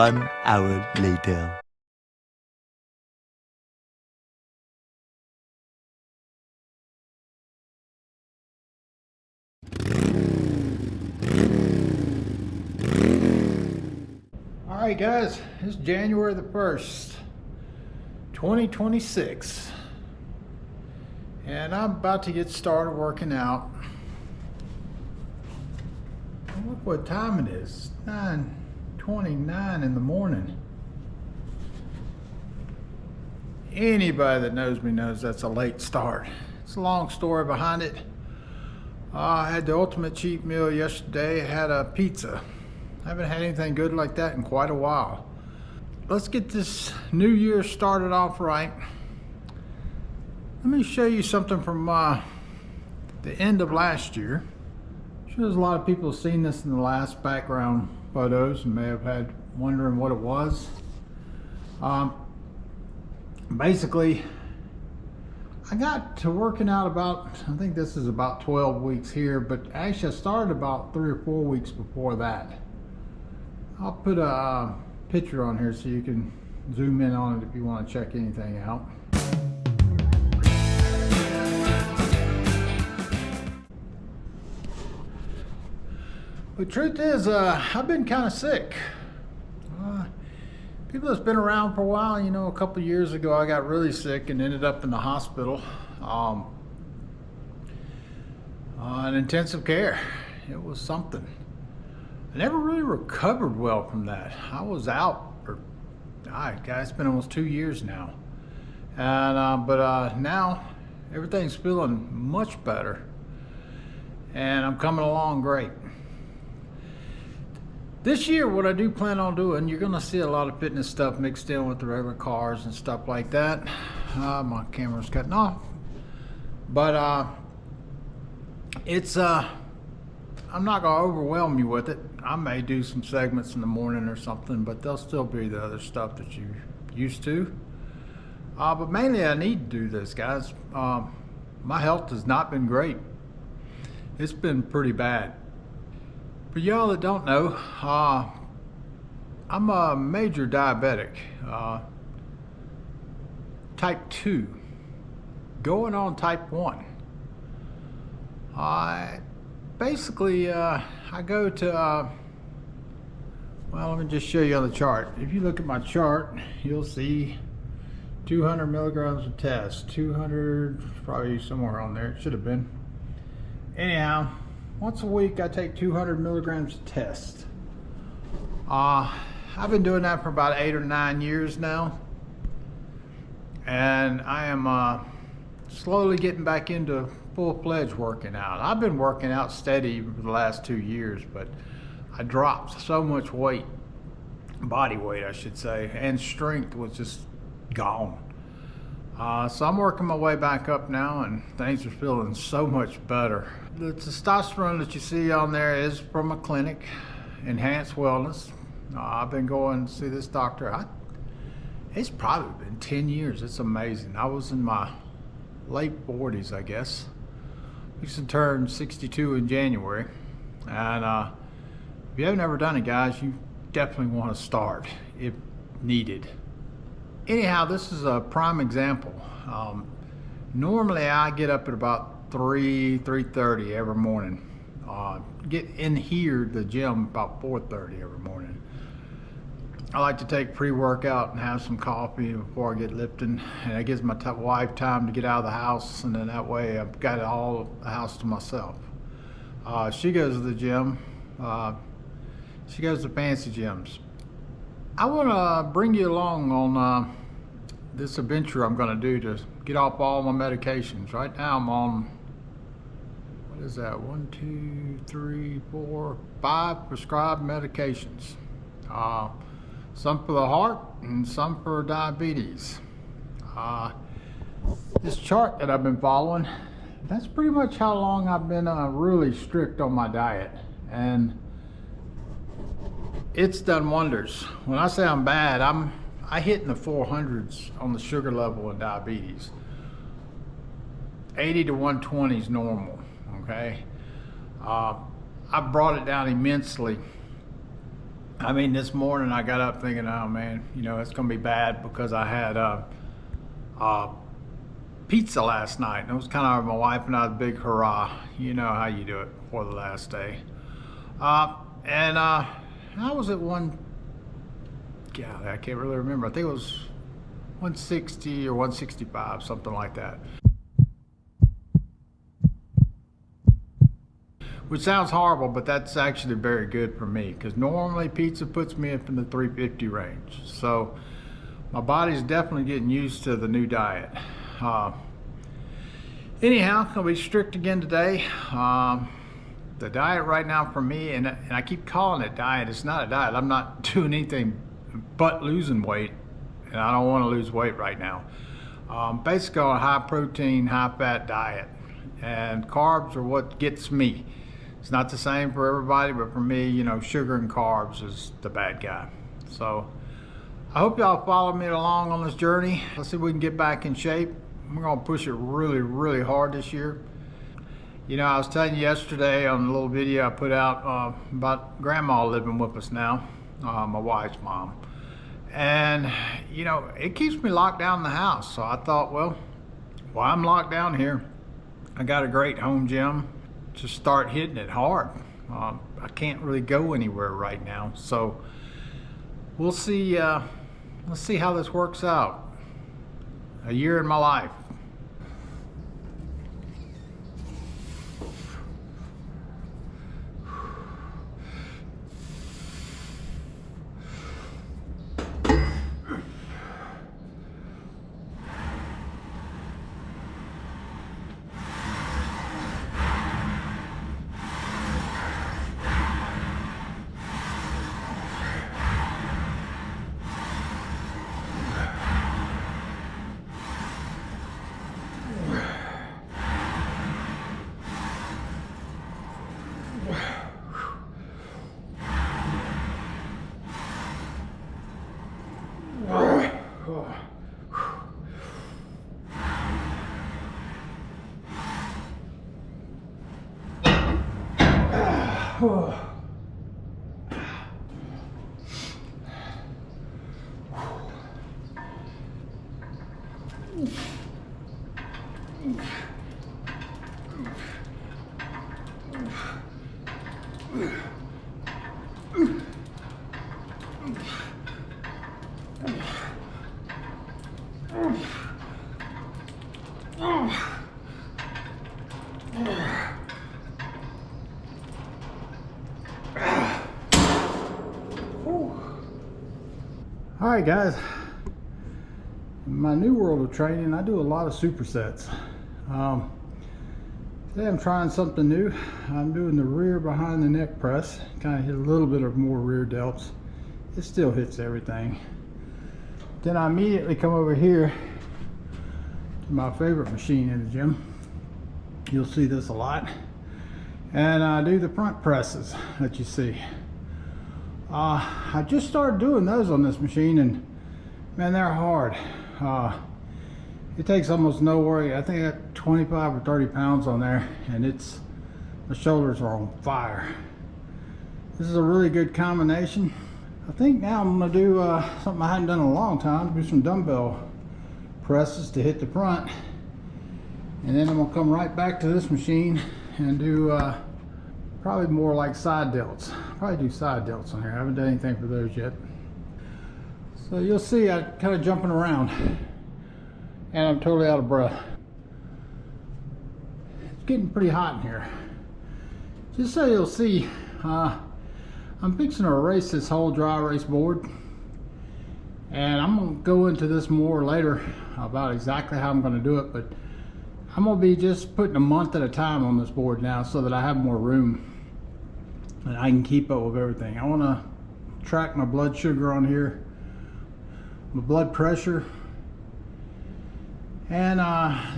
1 hour later. All right, guys, it's January the 1st, 2026, and I'm about to get started working out. Look what time it is, 9:29 in the morning. Anybody that knows me knows that's a late start. It's a long story behind it. I had the ultimate cheat meal yesterday. I had a pizza. I haven't had anything good like that in quite a while. Let's get this new year started off right. Let me show you something from the end of last year. I'm sure there's a lot of people have seen this in the last background photos and may have had wondering what it was. Basically, I got to working out about, I think this is about 12 weeks here, but actually I started about 3 or 4 weeks before that. I'll put a picture on here so you can zoom in on it if you want to check anything out. The truth is, I've been kind of sick. People that's been around for a while, you know, a couple years ago I got really sick and ended up in the hospital. In intensive care. It was something. I never really recovered well from that. I was out for, it's been almost 2 years now. And but now everything's feeling much better. And I'm coming along great. This year, what I do plan on doing, you're gonna see a lot of fitness stuff mixed in with the regular cars and stuff like that. My camera's cutting off. But I'm not gonna overwhelm you with it. I may do some segments in the morning or something, but there'll still be the other stuff that you're used to. But mainly I need to do this, guys. My health has not been great. It's been pretty bad. For y'all that don't know, I'm a major diabetic, type 2, going on type 1. Basically, I go to, well, let me just show you on the chart. If you look at my chart, you'll see 200 milligrams of test. 200, probably somewhere on there, it should have been. Anyhow, once a week I take 200 milligrams of test. I've been doing that for about 8 or 9 years now. And I am slowly getting back into full-fledged working out. I've been working out steady for the last 2 years, but I dropped so much weight, body weight I should say, and strength was just gone. So I'm working my way back up now and things are feeling so much better. The testosterone that you see on there is from a clinic, Enhanced Wellness. I've been going to see this doctor. It's probably been 10 years. It's amazing. I was in my late 40s, I guess. I used to turn 62 in January. And if you haven't ever done it, guys, you definitely want to start if needed. Anyhow, this is a prime example. Normally I get up at about 3:30 every morning. Get in here, the gym, about 4:30 every morning. I like to take pre-workout and have some coffee before I get lifting, and it gives my wife time to get out of the house, and then that way I've got all the house to myself. She goes to the gym. She goes to fancy gyms. I want to bring you along on this adventure I'm going to do to get off all my medications. Right now I'm on, what is that, 1, 2, 3, 4, 5 prescribed medications. Some for the heart and some for diabetes. This chart that I've been following, that's pretty much how long I've been really strict on my diet, and it's done wonders. When I say I'm bad, I hit in the 400s on the sugar level in diabetes. 80 to 120 is normal, okay? I brought it down immensely I mean, this morning I got up thinking, oh man, you know, it's gonna be bad because I had pizza last night. And it was kind of my wife and I's big hurrah. You know how you do it before the last day. I was at one, God, I can't really remember. I think it was 160 or 165, something like that. Which sounds horrible, but that's actually very good for me because normally pizza puts me up in the 350 range. So my body's definitely getting used to the new diet. Anyhow, gonna be strict again today. The diet right now for me, and I keep calling it diet, it's not a diet. I'm not doing anything but losing weight, and I don't want to lose weight right now. Basically on a high protein, high fat diet, and carbs are what gets me. It's not the same for everybody, but for me, you know, sugar and carbs is the bad guy. So I hope y'all follow me along on this journey. Let's see if we can get back in shape. We're gonna push it really, really hard this year. You know, I was telling you yesterday on a little video I put out about grandma living with us now, my wife's mom. And, you know, it keeps me locked down in the house. So I thought, well, while I'm locked down here, I got a great home gym. Just start hitting it hard. I can't really go anywhere right now. So we'll see, let's see how this works out. A year in my life. All right, guys. In my new world of training, I do a lot of supersets. Today I'm trying something new. I'm doing the rear behind the neck press. Kind of hit a little bit of more rear delts. It still hits everything. Then I immediately come over here to my favorite machine in the gym. You'll see this a lot. And I do the front presses that you see. I just started doing those on this machine, and man, they're hard. It takes almost no work. I think I got 25 or 30 pounds on there, and the shoulders are on fire. This is a really good combination. I think now I'm gonna do something I hadn't done in a long time, do some dumbbell presses to hit the front. And then I'm gonna come right back to this machine and do probably more like side delts. Probably do side delts on here. I haven't done anything for those yet. So you'll see I'm kind of jumping around and I'm totally out of breath. It's getting pretty hot in here. Just so you'll see, I'm fixing to erase this whole dry erase board, and I'm gonna go into this more later about exactly how I'm gonna do it, but I'm gonna be just putting a month at a time on this board now so that I have more room and I can keep up with everything. I wanna track my blood sugar on here, my blood pressure, and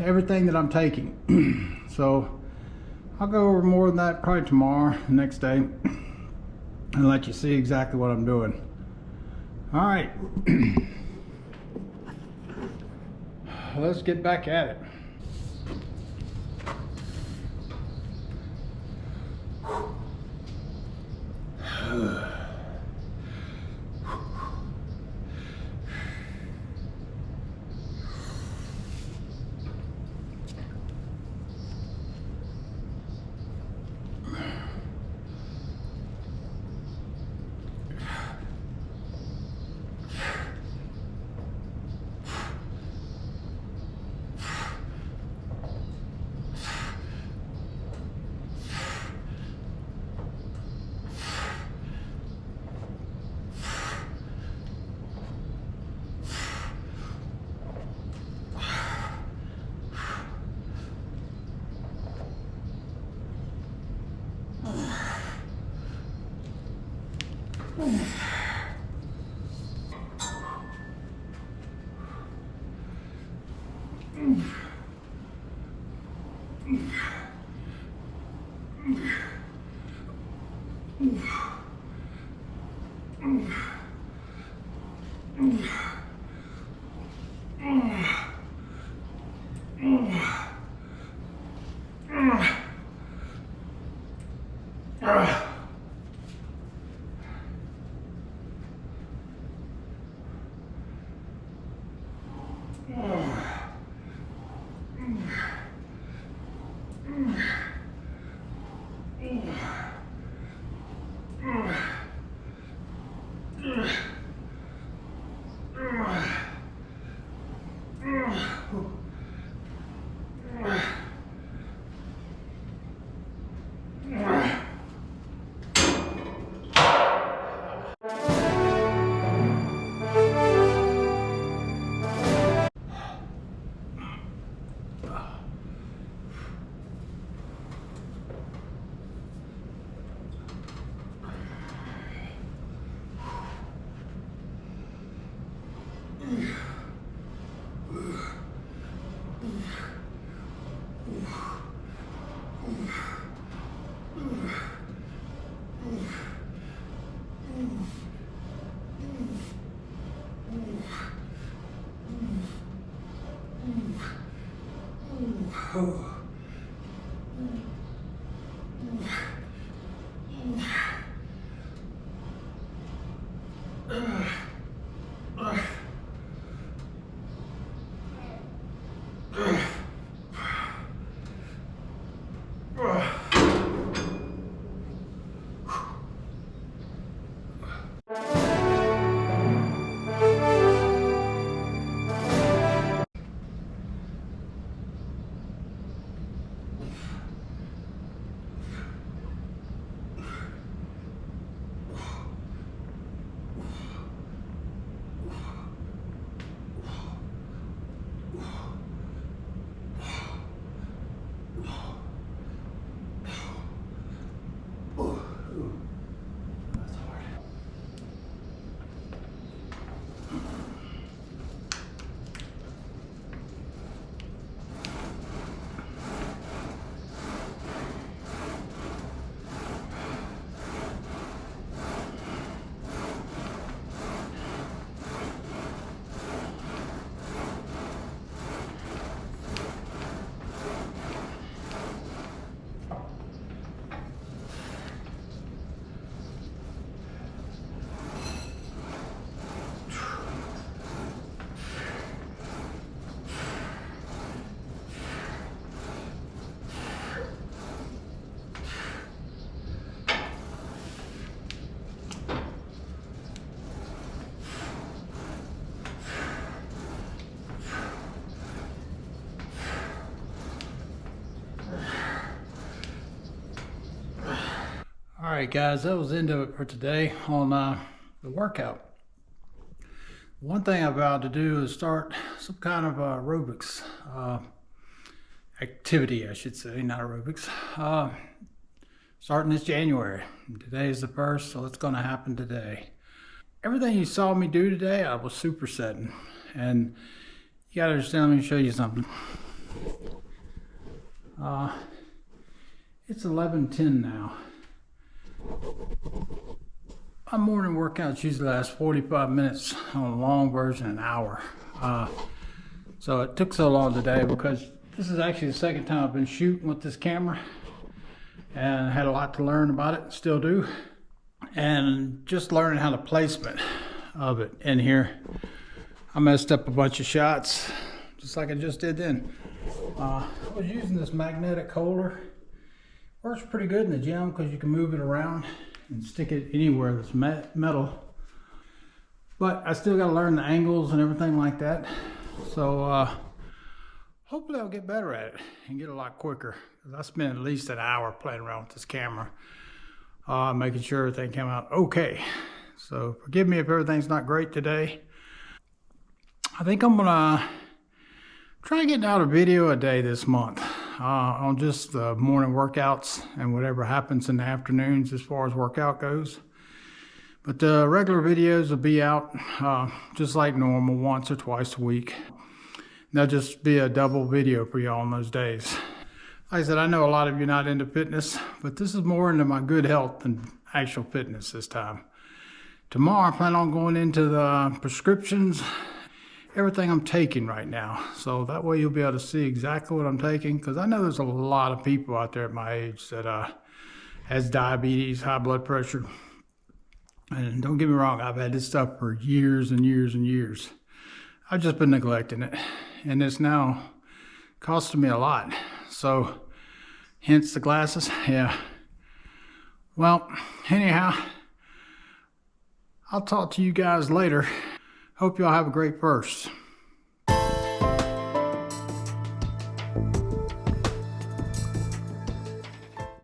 everything that I'm taking. So I'll go over more than that probably tomorrow, the next day, and let you see exactly what I'm doing. All right, let's get back at it. All right, guys, that was the end of it for today on the workout. One thing I'm about to do is start some kind of aerobics activity, I should say, not aerobics. Starting this January. Today is the 1st, so it's going to happen today. Everything you saw me do today, I was supersetting. And you got to understand, let me show you something. It's 11:10 now. My morning workouts usually last 45 minutes, on a long version, an hour. So it took so long today because this is actually the second time I've been shooting with this camera, and I had a lot to learn about it, still do. And just learning how the placement of it in here. I messed up a bunch of shots, just like I just did then. I was using this magnetic holder. Works pretty good in the gym because you can move it around and stick it anywhere that's metal. But I still got to learn the angles and everything like that. So hopefully I'll get better at it and get a lot quicker. Because I spent at least an hour playing around with this camera, making sure everything came out okay. So forgive me if everything's not great today. I think I'm gonna try getting out a video a day this month. On just the morning workouts and whatever happens in the afternoons as far as workout goes. But the regular videos will be out just like normal, once or twice a week. There'll just be a double video for y'all on those days. Like I said, I know a lot of you are not into fitness, but this is more into my good health than actual fitness this time. Tomorrow I plan on going into the prescriptions, everything I'm taking right now. So that way you'll be able to see exactly what I'm taking, because I know there's a lot of people out there at my age that has diabetes, high blood pressure. And don't get me wrong, I've had this stuff for years and years and years. I've just been neglecting it, and it's now costing me a lot. So hence the glasses. Yeah. Well, anyhow, I'll talk to you guys later. Hope y'all have a great first.